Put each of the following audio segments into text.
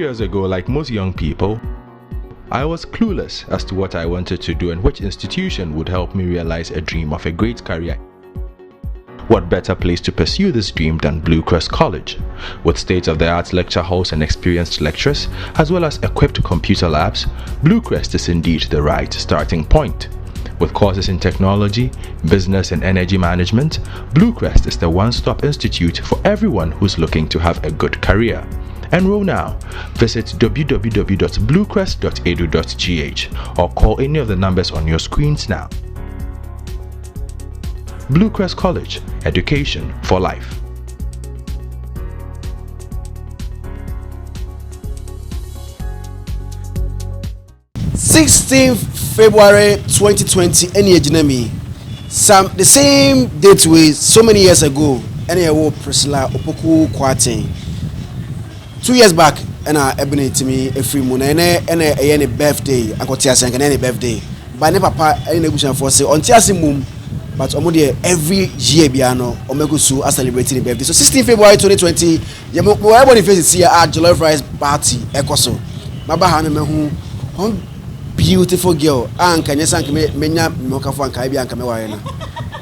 years ago, like most young people, I was clueless as to what I wanted to do and which institution would help me realize a dream of a great career. What better place to pursue this dream than Blue Crest College? With state-of-the-art lecture halls and experienced lecturers, as well as equipped computer labs, Blue Crest is indeed the right starting point. With courses in technology, business and energy management, Blue Crest is the one-stop institute for everyone who's looking to have a good career. Enroll now. Visit www.bluecrest.edu.gh or call any of the numbers on your screens now. Blue Crest College, education for life. February 2020, any ejinami. The same date with so many years ago, any award Priscilla Opoku Kwate. 2 years back, and Ebony to me a free moon and any birthday, I got Tias and any birthday. But never papa any negotiation for say on Tiasi Moon, but every year Biano, Omegusu are celebrating the birthday. So 16 February 2020, everybody faces here at Jollof Rice Party, Ecoso. Maba Hanamehu, beautiful girl, and can you sank me mocha for Caribbean Cameroon?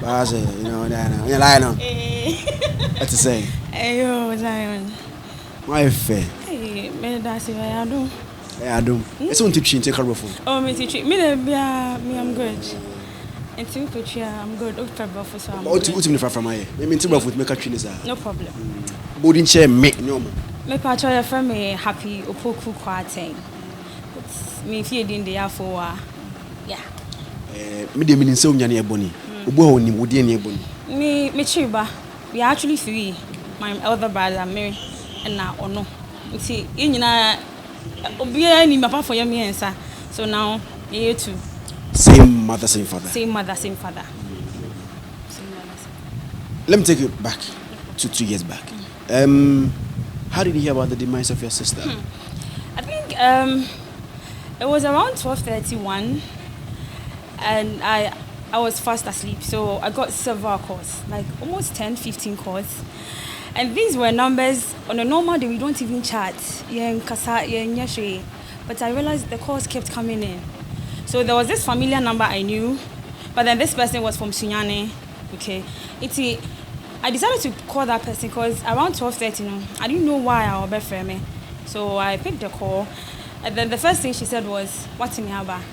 But you know, you're lying. What to say? Ayo, Zion. My fair. Hey, me that's it. I do. It's on teaching. Take care of phone. Oh, me teach me. I'm good. And to put I'm good. Doctor Buffalo. So I'm. Oh, to me from my. Me mean to Buffalo make a train no problem. Boarding chair make no more. Me patch your friend me happy Opoku Kwate. Me feeding the for yeah. Me de meaning so nyane Ebony. Obo oni wo de ne Ebony. Me chiba. We are actually three. My elder brother Mary. And now or no. You see, in my papa for your mensa. So now you too. Same mother, same father. Same mother, same father. Let me take you back to 2 years back. How did you hear about the demise of your sister? I think it was around 12:31, and I was fast asleep. So I got several calls, like almost 10-15 calls. And these were numbers on a normal day we don't even chat. But I realized the calls kept coming in. So there was this familiar number I knew, but then this person was from Sunyane. Okay. I decided to call that person because around 12:30, I didn't know why I was befriend me. So I picked the call, and then the first thing she said was, "What's in your bar?"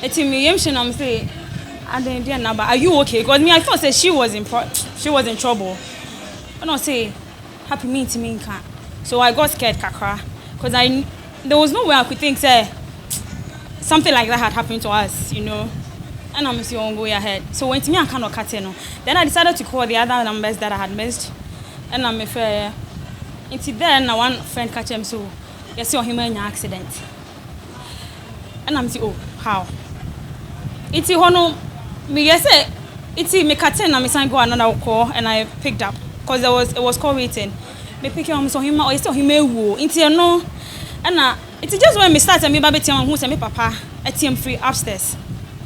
I'm saying, "Are you okay?" Because I thought that she was in trouble. And I say, happy me to me can't. So I got scared, kakra, because there was no way I could think, say, something like that had happened to us, you know. And I'm still on go ahead. So when to me I cannot cut in. Then I decided to call the other numbers that I had missed, and I'm afraid. Until then, one friend catch him so, you see him in an accident. And I'm saying, oh, how? It's hono me yes, it's me cut in. I'm saying go another call, and I picked up. Because it was call waiting. Me pick him so him or still him wo. Inti no. And it's just when me start and me baby tell who say me papa ATM free upstairs.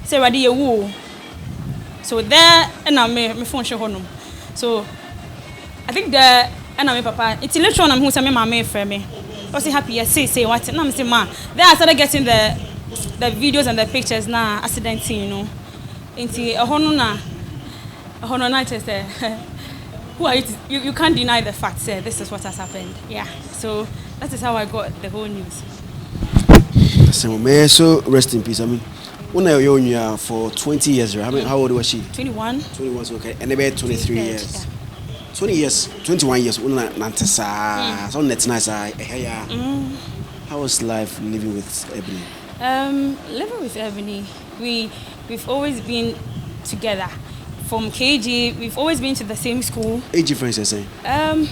Say ready you wo. So there and me phone show honum. So I think there and me papa it's later on who say me mama friend me. I say happy yes say what na me say ma. Then I started getting the videos and the pictures na accident scene, you know. Inti honum na just who are you? You can't deny the fact. Say this is what has happened. Yeah. So that is how I got the whole news. So rest in peace. I mean, when I was young for 20 years, how old was she? 21. 21. Okay. And about 23 years. Yeah. 20 years. 21 years. So that's nice. How was life living with Ebony? Living with Ebony, we've always been together. From KG, we've always been to the same school. Age difference, I say? I'm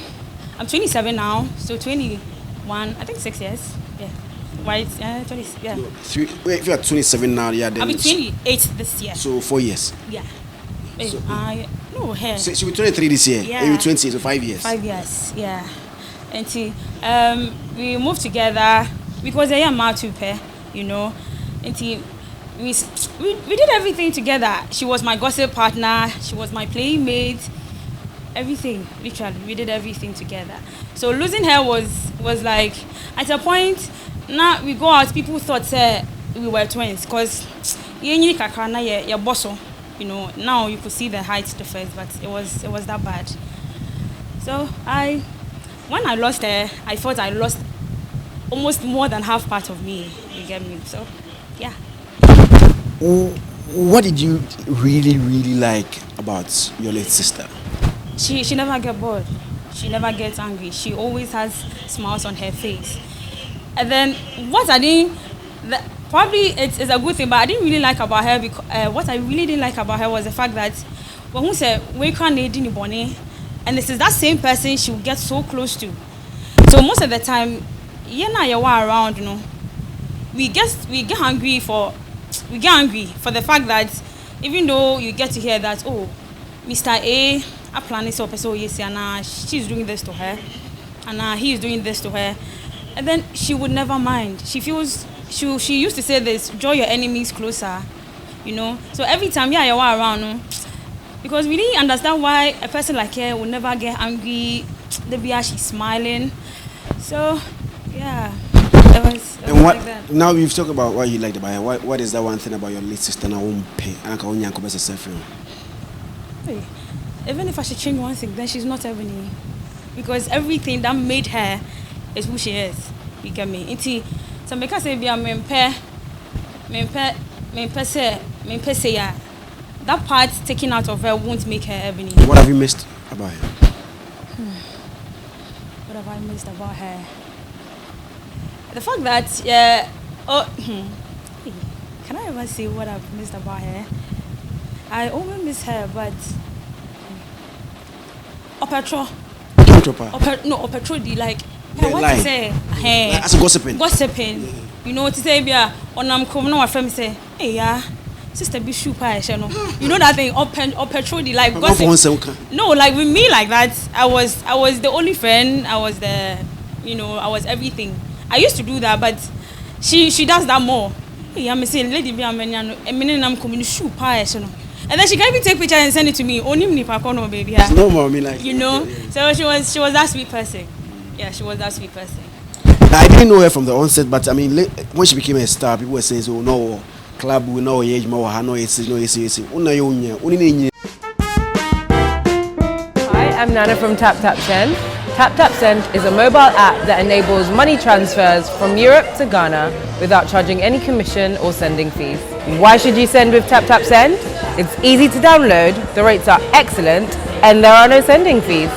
27 now, so 21, I think 6 years. Yeah. Right? 20, yeah. No, if you are 27 now, yeah, then I'll be 28 this year. So 4 years? Yeah. So, no, hair. So you'll be 23 this year? Yeah. And you're 20, so 5 years? 5 years, yeah. And we moved together because I am out to pair, you know. And we did everything together. She was my gossip partner. She was my playmate. everything. Literally, we did everything together. So losing her was like, at a point, now we go out, people thought we were twins, because you know, now you could see the height difference, but it was that bad. So when I lost her, I thought I lost almost more than half part of me. You get me? So yeah. What did you really, really like about your late sister? She never get bored. She never gets angry. She always has smiles on her face. And then what I didn't, probably it's a good thing, but I didn't really like about her, because what I really didn't like about her was the fact that when we say we can't need anybody, and this is that same person she will get so close to. So most of the time, you are around, you know, we get angry for the fact that even though you get to hear that, oh, Mr. A plan this up, so yes, and she's doing this to her, and he is doing this to her, and then she would never mind. She feels she used to say this: draw your enemies closer, you know. So every time you are around, because we didn't understand why a person like her would never get angry. The be she's smiling. So yeah, it was what, like that. Now you've talked about what you liked about her. What is that one thing about your late sister now? Hey, even if I should change one thing, then she's not Ebony, because everything that made her is who she is. You get me? Inti, so because say be a that part taken out of her won't make her Ebony. What have you missed about her? What have I missed about her? The fact that can I ever say what I've missed about her? I always miss her, but Opetro. Like what to say? Hey, as gossiping. You know what to say? Bia on come no friend say, hey yeah, sister be super, you know that thing? Opetro like gossip. No, like with me like that. I was the only friend. I was everything. I used to do that, but she does that more. Hey, I'm saying lady be I'm coming shoe pie, and then she can even take picture and send it to me. Only me pakono baby. It's normal, me like you know. So she was that sweet person. Yeah, she was that sweet person. I didn't know her from the onset, but I mean, when she became a star, people were saying, "Oh no, club we know age more, I know it's Hi, I'm Nana from TapTapSend. TapTapSend is a mobile app that enables money transfers from Europe to Ghana without charging any commission or sending fees. Why should you send with TapTapSend? It's easy to download, the rates are excellent, and there are no sending fees.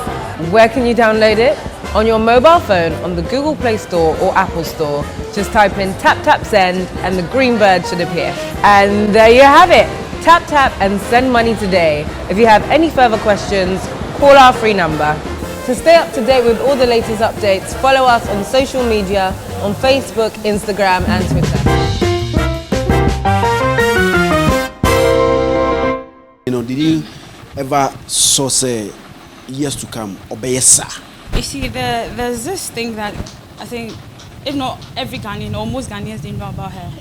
Where can you download it? On your mobile phone on the Google Play Store or Apple Store. Just type in TapTapSend and the green bird should appear. And there you have it. Tap tap and send money today. If you have any further questions, call our free number. To stay up to date with all the latest updates, follow us on social media on Facebook, Instagram and Twitter. You know, did you ever say years to come obey sir? You see, there's this thing that I think, if not every Ghanaian or most Ghanaians didn't know about her.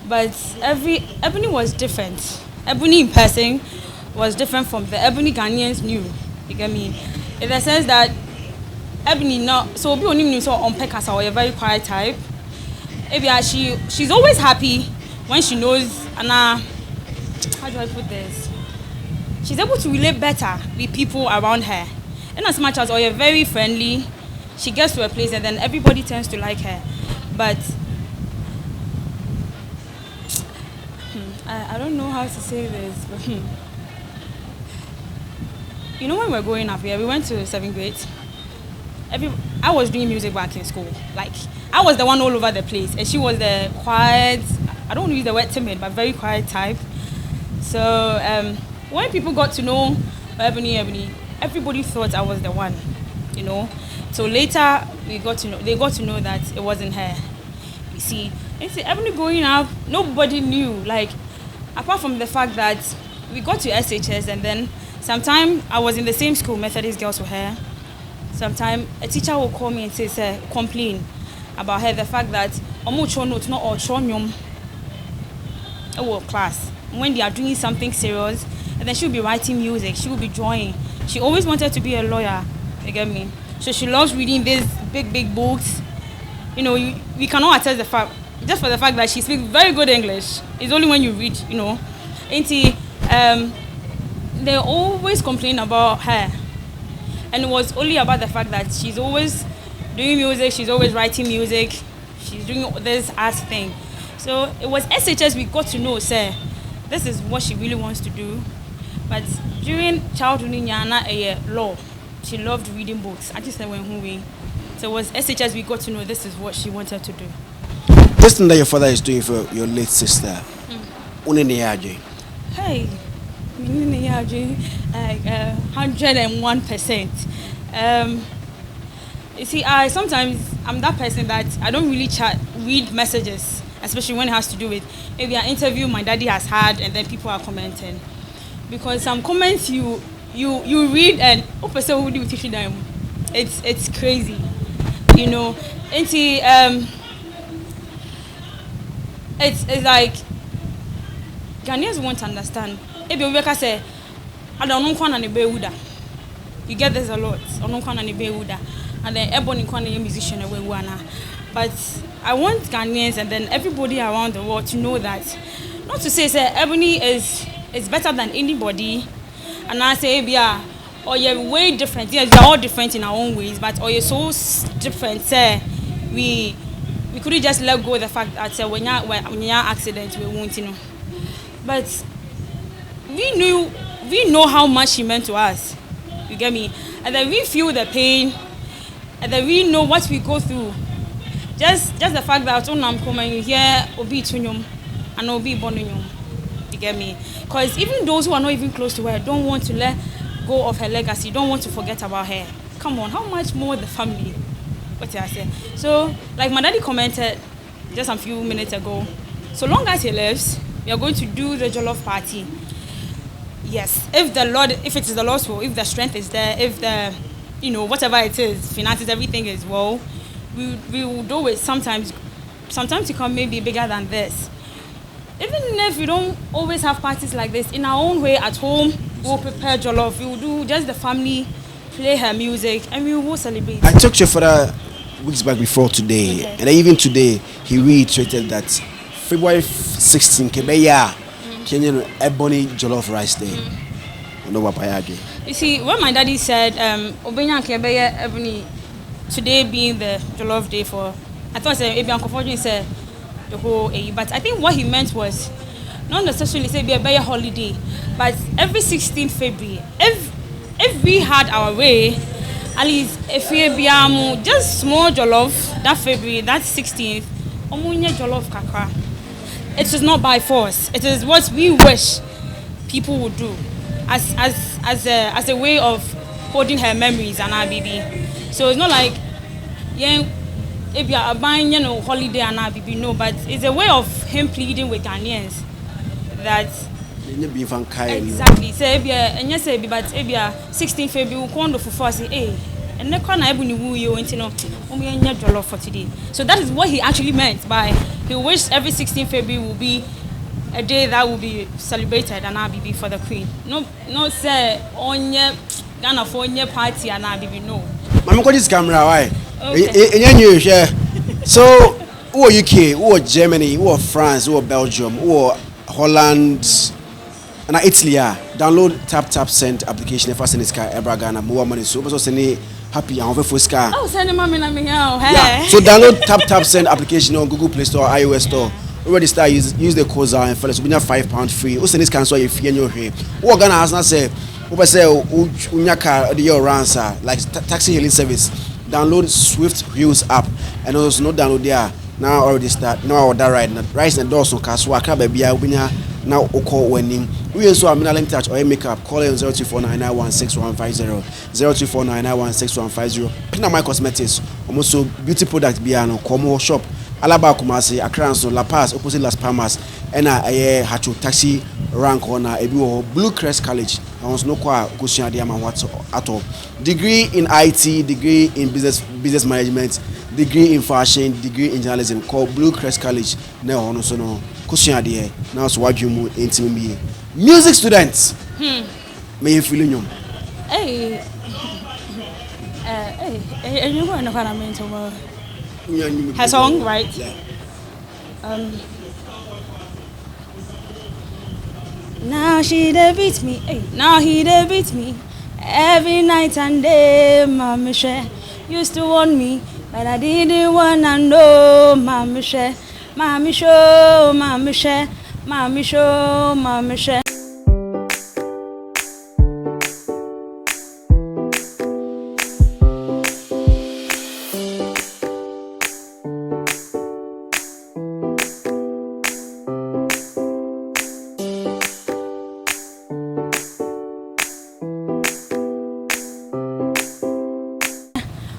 But Ebony was different. Ebony in person was different from the Ebony Ghanaians knew. You get me? In the sense that Ebony not so be only knew so on Pekasa or a very quiet type. She's always happy when she knows and how do I put this? She's able to relate better with people around her. And as much as you're very friendly, she gets to a place and then everybody tends to like her. But I don't know how to say this. But, you know, when we were growing up here, we went to 7th grade. I was doing music back in school. Like, I was the one all over the place. And she was the quiet, I don't want to use the word timid, but very quiet type. So when people got to know Ebony, everybody thought I was the one, you know. So later, they got to know that it wasn't her. You see, Ebony growing up, nobody knew. Like, apart from the fact that we got to SHS and then sometime I was in the same school, Methodist girls with her. Sometime a teacher will call me and say, complain about her, the fact that omo notes not all class. When they are doing something serious, and then she would be writing music. She would be drawing. She always wanted to be a lawyer. You get me? So she loves reading these big books. You know, we cannot attest the fact, just for the fact that she speaks very good English. It's only when you read, you know. Auntie, they always complain about her. And it was only about the fact that she's always doing music, she's always writing music, she's doing this art thing. So it was SHS we got to know, sir, this is what she really wants to do. But during childhood in law, she loved reading books. I just said when we. So it was SHS we got to know this is what she wanted to do. This thing that your father is doing for your late sister, hey, like 101%. You see, sometimes I'm that person that I don't really read messages, especially when it has to do with maybe an interview my daddy has had and then people are commenting. Because some comments you read and it's crazy, you know. It's like Ghanaians won't understand. If you say, I don't know you get this a lot. And then Ebony is a musician. But I want Ghanaians and then everybody around the world to know that, not to say Ebony is better than anybody, and I say or you're way different. Yes, we're all different in our own ways, but or you're so different. We couldn't just let go of the fact that when you're accident we won't, you know. But we know how much she meant to us. You get me? And then we feel the pain, and then we know what we go through. Just the fact that I'm coming here, obi tunyum, and obi bonunyum. You get me? Because even those who are not even close to her don't want to let go of her legacy, don't want to forget about her. Come on, how much more the family? What did I say? So, like my daddy commented just a few minutes ago, so long as he lives, we are going to do the jollof party. Yes, if it is the Lord's will, if the strength is there, if the, you know, whatever it is, finances, everything is well, we will do it. Sometimes it can maybe bigger than this. Even if we don't always have parties like this, in our own way at home, we'll prepare jollof, we will do just the family, play her music, and we will celebrate. I talked to your father weeks back before today, and even today, he reiterated that February 16, Kebeya, Kenyan Ebony Jollof Rice Day. You see, when my daddy said, Obenya Kebeya Ebony, today being the Jollof Day for, I thought maybe Uncle Fortune said the whole A, but I think what he meant was not necessarily say be a better holiday, but every 16th February, if we had our way, at least if we be just small jollof that February, that 16th, jollof kakra. It is not by force. It is what we wish people would do as a way of holding her memories and our baby. So it's not like if you are buying holiday and our baby, no, but it's a way of him pleading with Ghanaians that exactly. Say and yes, but 16 February we come for say, hey, and never can Ebony woo you into jollof for today. So that is what he actually meant by he wished every 16 February will be a day that will be celebrated and Abibi for the Queen. No say on your Ghana for your party and Abibi, no. Mama got this camera, why? Okay. So, who are UK, who are Germany, who are France, who are Belgium, who are Holland, and Italy, download tap send application if I send this car Ebra Ghana more money so send happy and for car. Oh, send money na me here. Yeah. So download tap send application on Google Play Store, iOS Store. Already start use the code Zionfelix. We have £5 free. Who send this cancel if you know here. Who Ghana has not say over say unyaka the your answer like taxi hailing service. Download Swift Wheels app and also no download there. Now already start. Now order right now. Rice and doors on Kaswa baby now call winning. We also have mineral touch or makeup. Call in 0249916150 0249916150. Pina My Cosmetics. Almost beauty products biano. Como shop. Alaba Kumasi, Akranso, La Paz, opposite Las Palmas, and a Hacho taxi rank on a Blue Crest College. I was no qua Kushia Diamond at all. Degree in IT, degree in business management, degree in fashion, degree in journalism. Called Blue Crest College. Now, no Kushia Dia. Now, so what you move into me. Music students. May you feel in Hey, you're going to find her song, right? Now she dey beat me, now he dey beat me. Every night and day, Mama Shay used to want me, but I didn't wanna know, Mama Shay. Mama show, Mama Shay, Mama show, Mama Shay.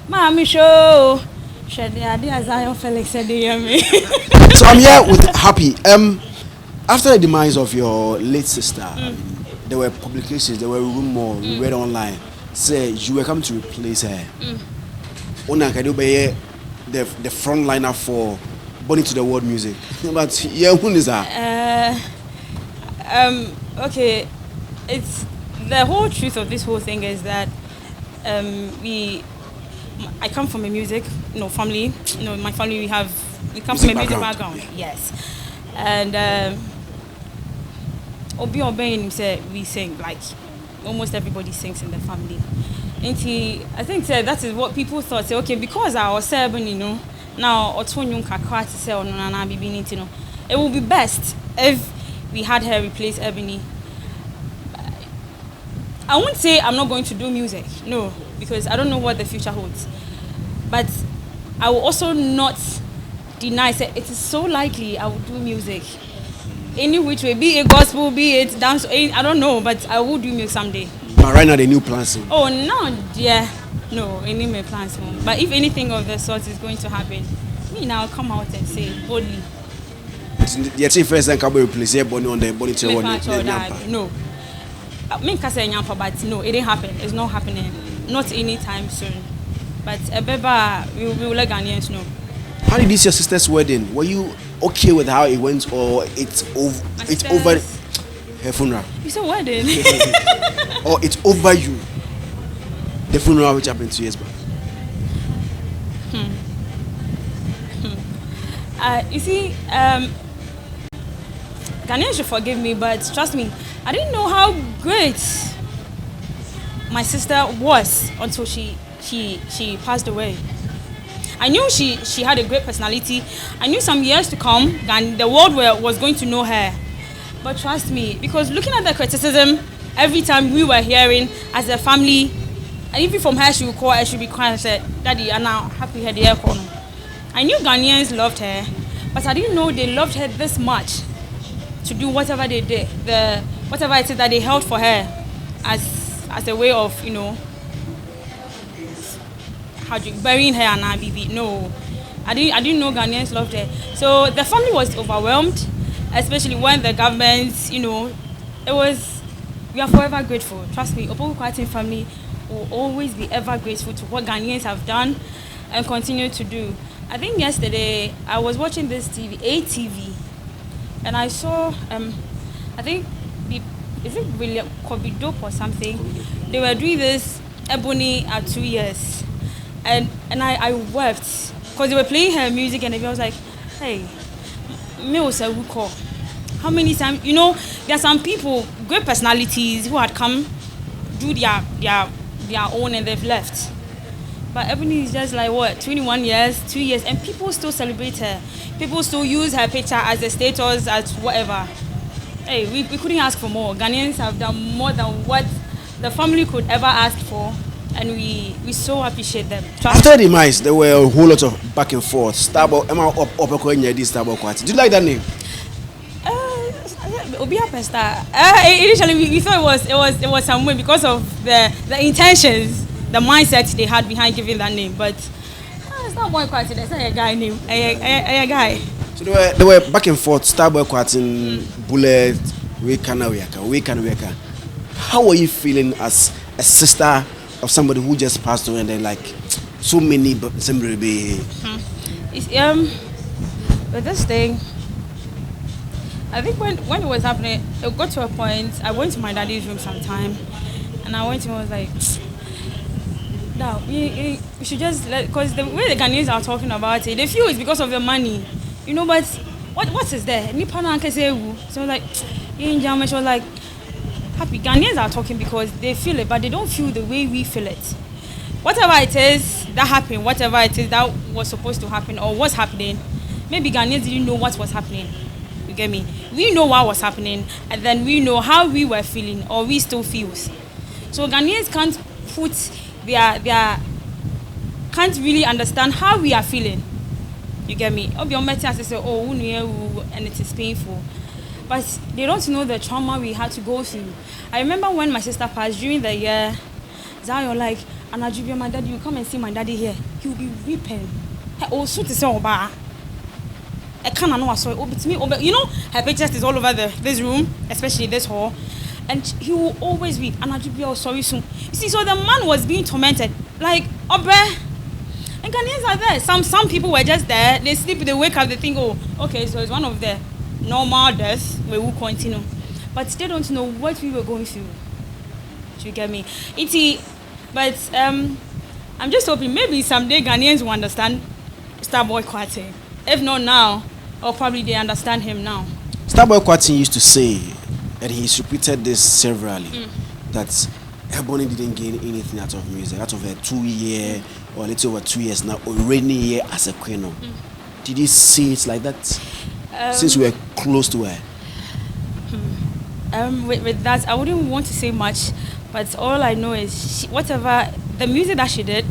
Mami show. Shed the idea Zionfelix said me. So I'm here with Happy. After the demise of your late sister, there were publications, there were rumors, we read online, say you were coming to replace her. Ona can be the frontliner for Born to the World music. But yeah, who is that? Okay, it's the whole truth of this whole thing is that I come from a music, family. My family we come music from a music background. background. Yes, and Obi Obein said we sing, like almost everybody sings in the family. And I think that is what people thought. Say, okay, because I was Ebony, now Otonyun Kakwa to say on Nana Bibi, it would be best if we had her replace Ebony. I won't say I'm not going to do music, no, because I don't know what the future holds. But I will also not deny that it is so likely I will do music. Any which way, be it gospel, be it dance, I don't know, but I will do music someday. But right now the new plans. Oh, no, yeah, no, any my plans. But if anything of the sort is going to happen, me now come out and say boldly. Yet first and can replace Ebony on the Born to the World. No. I mean, but no, it didn't happen. It's not happening. Not anytime soon. But we will let Ghanaians know. How did this your sister's wedding? Were you okay with how it went, or it's over her funeral? You said wedding? Or it's over you? The funeral which happened 2 years back. You see, Ghanaians should forgive me, but trust me, I didn't know how great my sister was until she passed away. I knew she had a great personality. I knew some years to come and the world was going to know her. But trust me, because looking at the criticism every time we were hearing as a family, and even from her she would call her, she would be crying and say, Daddy, I'm now happy her there. I knew Ghanaians loved her, but I didn't know they loved her this much to do whatever they did, whatever it is that they held for her as a way of, burying her and Bibi. No, I didn't know Ghanaians loved her. So the family was overwhelmed, especially when the government, we are forever grateful. Trust me, Opoku Kwatin family will always be ever grateful to what Ghanaians have done and continue to do. I think yesterday I was watching this ATV, and I saw, I think, is it William Kobidope or something? They were doing this Ebony at 2 years. And I wept because they were playing her music, and I was like, hey, how many times, there are some people, great personalities who had come do their own and they've left. But Ebony is just like, 21 years, 2 years, and people still celebrate her. People still use her picture as a status, as whatever. Hey, we couldn't ask for more. Ghanaians have done more than what the family could ever ask for. And we so appreciate them. After the demise, there were a whole lot of back and forth. Starbuck, Emma Starbuck. Do you like that name? Initially, we thought it was some way because of the intentions, the mindset they had behind giving that name. But it's not one Kwati. It's not a guy name. A guy. So there were back and forth. Starbuck Kwati, Bullet, we can. How are you feeling as a sister of somebody who just passed away, and then like so many with this thing, I think when it was happening, it got to a point. I went to my daddy's room sometime, and I went to him and was like, "No, we should just let." Because the way the Ghanaians are talking about it, they feel it's because of the money, you know. But what is there? So I was like, she was like, happy Ghanaians are talking because they feel it, but they don't feel the way we feel it. Whatever it is that happened, whatever it is that was supposed to happen or was happening, maybe Ghanaians didn't know what was happening. You get me? We know what was happening, and then we know how we were feeling, or we still feel. So Ghanaians can't put can't really understand how we are feeling. You get me? And it is painful. But they don't know the trauma we had to go through. I remember when my sister passed during the year, Zion like, and Ajubia, my daddy, you come and see my daddy here. He'll be weeping. Also to say, I can't know. So you know, her pictures is all over this room, especially this hall, and he will always weep. And Ajubia was sorry soon. You see, so the man was being tormented, like Obre. And Ghanaians are there. Some people were just there. They sleep, they wake up, they think, oh, okay, so it's one of the normal deaths. We will continue, but they don't know what we were going through. Do you get me? But I'm just hoping maybe someday Ghanaians will understand Starboy Kwate. If not now, or probably they understand him now. Starboy Kwate used to say, and he's repeated this severally, that Ebony didn't gain anything out of music, out of a 2-year or a little over 2 years now, or rainy year as a queen. Did you see it like that? Since we were close to her. With that, I wouldn't want to say much, but all I know is whatever the music that she did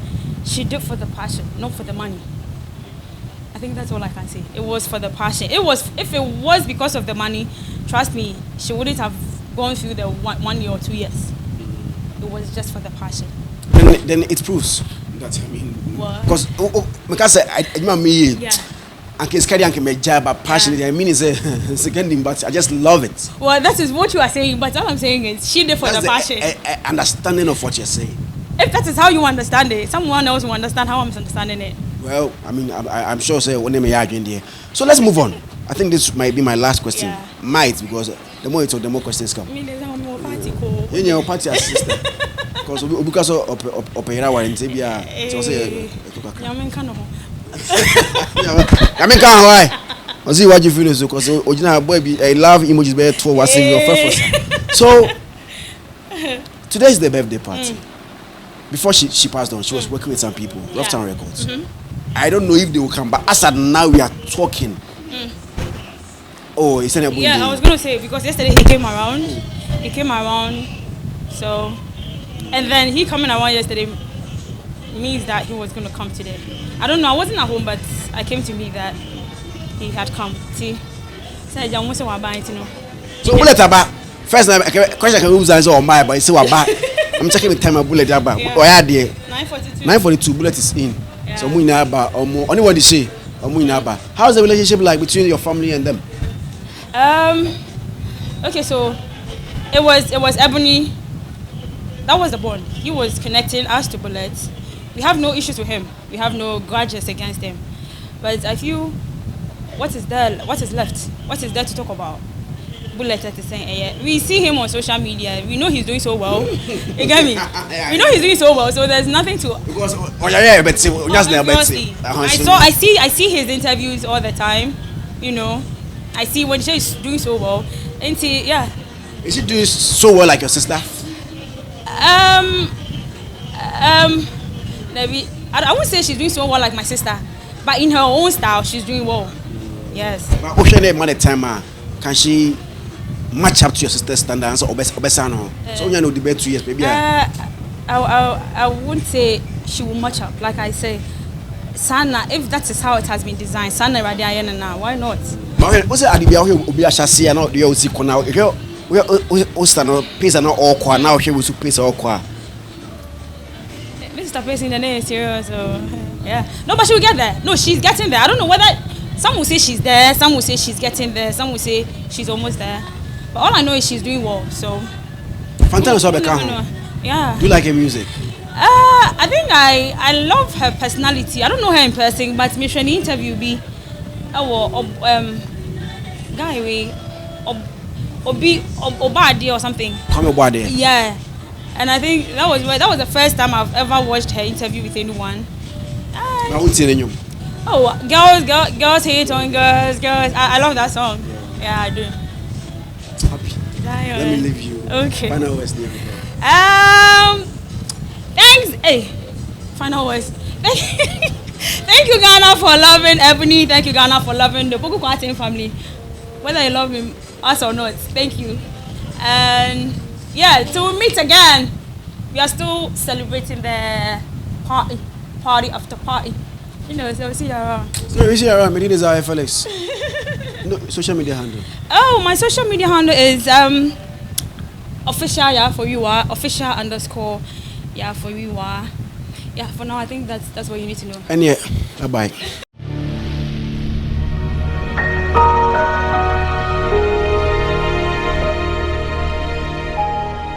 for the passion, not for the money. I think that's all I can say. It was for the passion. If it was because of the money, trust me, she wouldn't have gone through the 1 year or 2 years. It was just for the passion. Then it proves that, I mean, because yeah. And carry and my job, but passionate. I mean, it's a second, but I just love it. Well, that is what you are saying, but all I'm saying is she did for the passion. Understanding of what you're saying. If that is how you understand it, someone else will understand how I'm understanding it. Well, I mean, I'm sure say when they are in there. So let's move on. I think this might be my last question. Yeah. Might, because the more you talk, the more questions come. I mean, there's no more party call. In your party sister. Because of opera warranty, I mean, why? I see what you feel, because original boy, I love emojis better to what's in your first. So today is the birthday party. Before she passed on, she was working with some people, Rough Town Records. I don't know if they will come, but as of now we are talking. Oh, it's an yeah, I was gonna say, because yesterday he came around. So, and then he coming around yesterday means that he was gonna come today. I don't know, I wasn't at home, but I came to meet that he had come. See, so I almost want to you know. So bullet about first question can use answer on my, but it's so about. I'm checking the time of bullet about. Oh yeah, dear. 9:42 bullet is in. Yeah. So we know about only what they say. How's the relationship like between your family and them? Okay, so it was Ebony. That was the bond. He was connecting us to Bullets. We have no issues with him. We have no grudges against him. But I feel, what is there? What is left? What is there to talk about? Bullet is saying, we see him on social media. We know he's doing so well. You get me? We know he's doing so well. So there's nothing to. Because I see his interviews all the time. You know, I see when she's doing so well. And see, yeah. Is she doing so well like your sister? I would say she's doing so well like my sister, but in her own style, she's doing well. Yes. But what time can she match up to your sister's standards or obesano? So you know the best 2 years, maybe. I wouldn't say she will match up. Like I say, Sana, if that is how it has been designed, Sana Radiana now, why not? What's it? Adibia will be a chassis and not the OC now. We are stand pays are not all qua now. She will pay all qua. Mr. Pace in the name serious, so yeah. No, but she will get there. No, she's getting there. I don't know whether some will say she's there, some will say she's getting there, some will say she's almost there. But all I know is she's doing well. So. Yeah. Do you like her music? I think I love her personality. I don't know her in person, but me the interview be guy we Obadi or something. Come Obadi. Yeah, and I think that was the first time I've ever watched her interview with anyone. Oh, girls hate on girls. I love that song. Yeah, I do. Happy. Let me leave you. Okay. Final words there. Thanks. Hey, final words. Thank you, Ghana, for loving Ebony. Thank you, Ghana, for loving the Boko Kwatin family. Whether you love him, us or not. Thank you. And yeah, till we meet again. We are still celebrating the party after party. You know, so we see you around. No, we see you around. My name is Zionfelix. No, social media handle. Oh, my social media handle is official, yeah, for you are official _ yeah, for you are. Yeah, for now I think that's what you need to know. And yeah, bye bye.